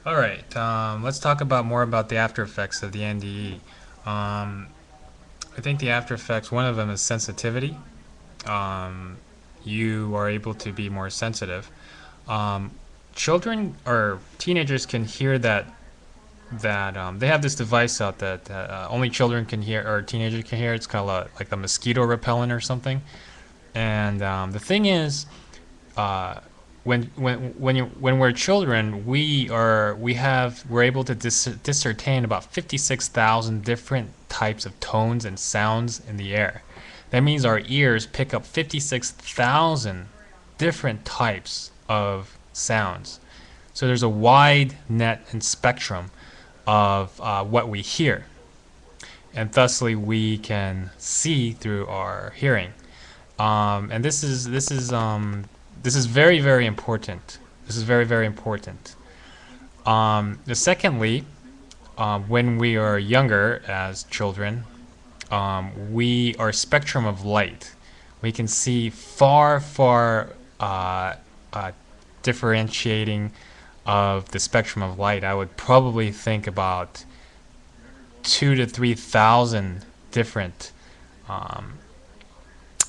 All right, let's talk about more about the after effects of the NDE. Um, I think the after effects, one of them is sensitivity. Um, you are able to be more sensitive. Um, Children or teenagers can hear that they have this device out that only children can hear or teenagers can hear. It's kind of like a mosquito repellent or something. And the thing is, uh, when we're children, we're able to discern about 56,000 different types of tones and sounds in the air. That means our ears pick up 56,000 different types of sounds. So there's a wide net and spectrum of what we hear, and thusly we can see through our hearing. And this is very important. This is very important. Secondly, when we are younger as children, we our spectrum of light. We can see far uh, differentiating of the spectrum of light. I would probably think about 2 to 3 thousand different um,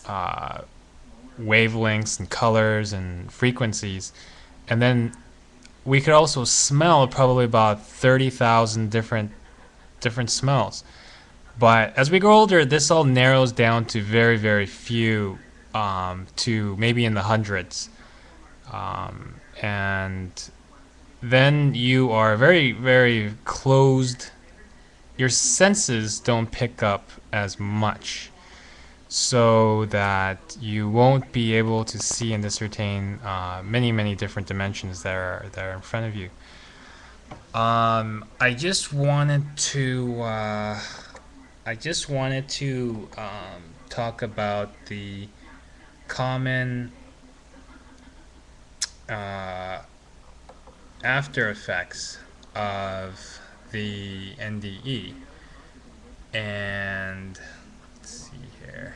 uh, wavelengths and colors and frequencies. And then we could also smell probably about 30,000 different smells. But as we grow older, this all narrows down to very few, to maybe in the hundreds. And then you are very closed. Your senses don't pick up as much, so that you won't be able to see and ascertain many different dimensions that are in front of you. I just wanted to talk about the common uh, after effects of the NDE, and let's see here.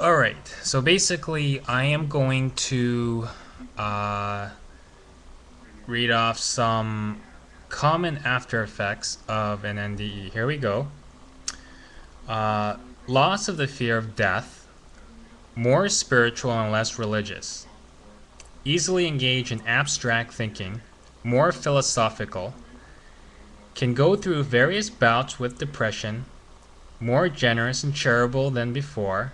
All right. So basically, I am going to uh, read off some common after effects of an NDE. Here we go. Uh, Loss of the fear of death, more spiritual and less religious, easily engage in abstract thinking, more philosophical, can go through various bouts with depression, more generous and charitable than before,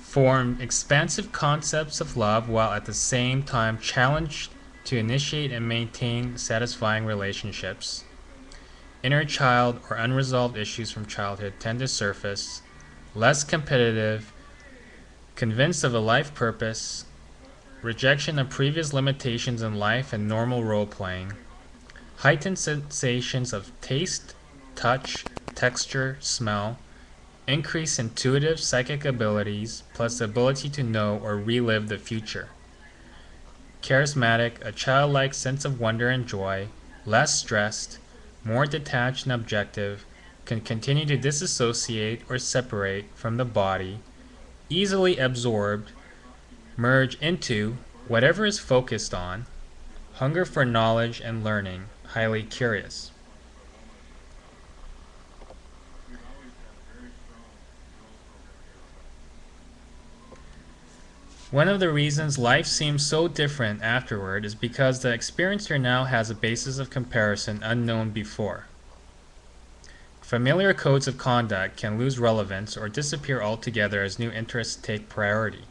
form expansive concepts of love while at the same time challenged to initiate and maintain satisfying relationships. Inner child or unresolved issues from childhood tend to surface, less competitive, convinced of a life purpose, rejection of previous limitations in life and normal role playing, heightened sensations of taste, touch, texture, smell, increased intuitive psychic abilities, plus the ability to know or relive the future. Charismatic, a childlike sense of wonder and joy, less stressed, more detached and objective, can continue to disassociate or separate from the body, easily absorbed, merge into whatever is focused on, hunger for knowledge and learning, highly curious. One of the reasons life seems so different afterward is because the experiencer now has a basis of comparison unknown before. Familiar codes of conduct can lose relevance or disappear altogether as new interests take priority.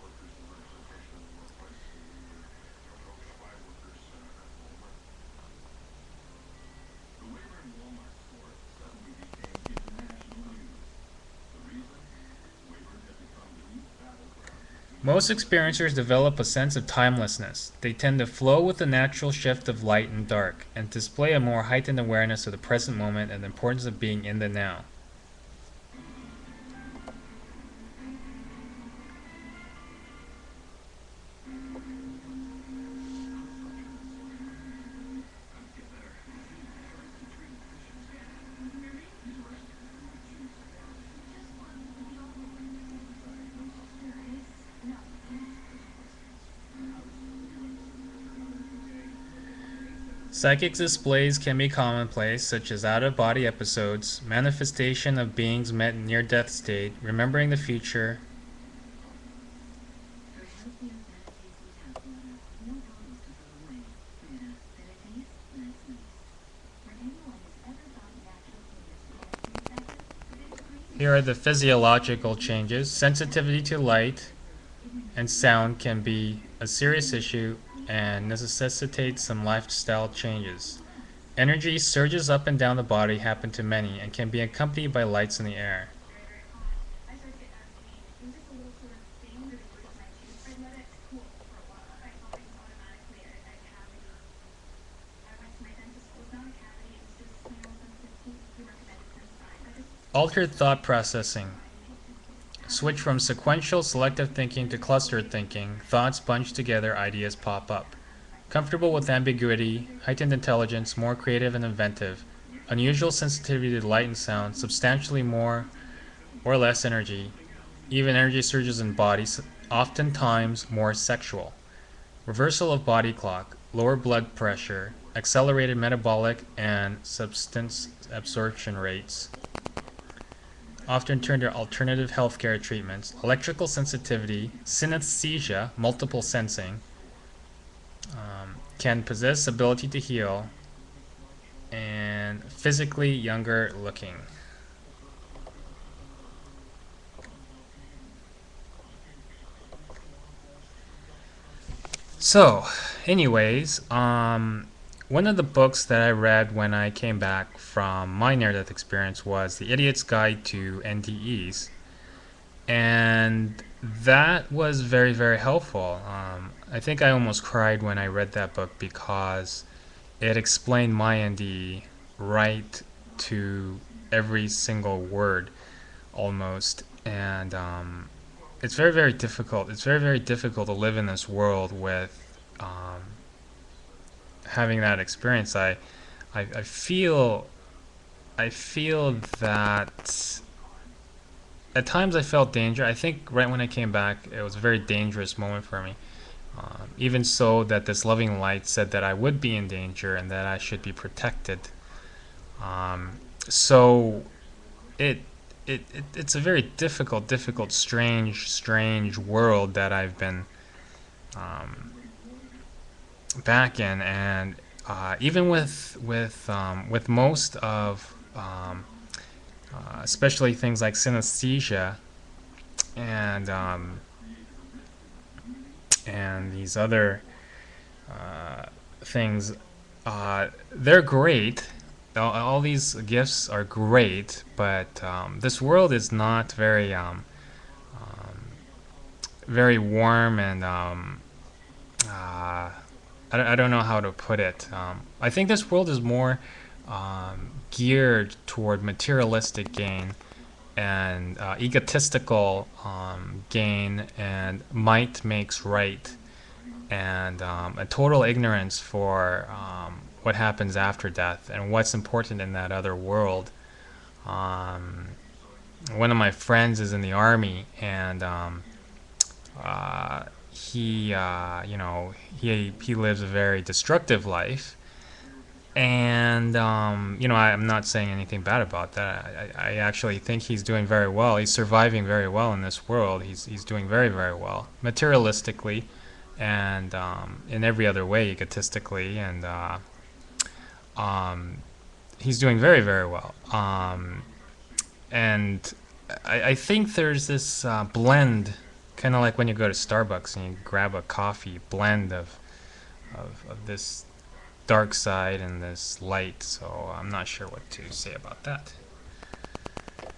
Most experiencers develop a sense of timelessness. They tend to flow with the natural shift of light and dark, and display a more heightened awareness of the present moment and the importance of being in the now. Psychic displays can be commonplace, such as out-of-body episodes, manifestation of beings met in near-death state, remembering the future. Here are the physiological changes. Sensitivity to light and sound can be a serious issue and necessitates some lifestyle changes. Energy surges up and down the body happen to many and can be accompanied by lights in the air. Altered thought processing. Switch from sequential selective thinking to clustered thinking. Thoughts bunch together, ideas pop up. Comfortable with ambiguity, heightened intelligence, more creative and inventive. Unusual sensitivity to light and sound, substantially more or less energy. Even energy surges in bodies, oftentimes more sexual. Reversal of body clock, lower blood pressure, accelerated metabolic and substance absorption rates. Often turn to alternative healthcare treatments. Electrical sensitivity, synesthesia multiple sensing, can possess ability to heal, and physically younger looking. So, anyways, one of the books that I read when I came back from my near-death experience was The Idiot's Guide to NDEs, and that was very, very helpful. I think I almost cried when I read that book because it explained my NDE right to every single word, almost, and it's very, very difficult. It's very, very difficult to live in this world with having that experience. I feel that at times I felt danger. I think right when I came back, it was a very dangerous moment for me. Even so, that this loving light said that I would be in danger and that I should be protected. So it's a very difficult, strange world that I've been back in, and even with most of especially things like synesthesia and these other things, they're great. All these gifts are great, but this world is not very warm, and I don't know how to put it. I think this world is more geared toward materialistic gain and egotistical gain, and might makes right, and a total ignorance for what happens after death and what's important in that other world. One of my friends is in the army, and he he lives a very destructive life, and I'm not saying anything bad about that. I actually think he's doing very well. He's surviving very well in this world. He's doing very, very well materialistically, and in every other way, egotistically, and he's doing very, very well. And I think there's this blend, kind of like when you go to Starbucks and you grab a coffee blend of this dark side and this light. So I'm not sure what to say about that.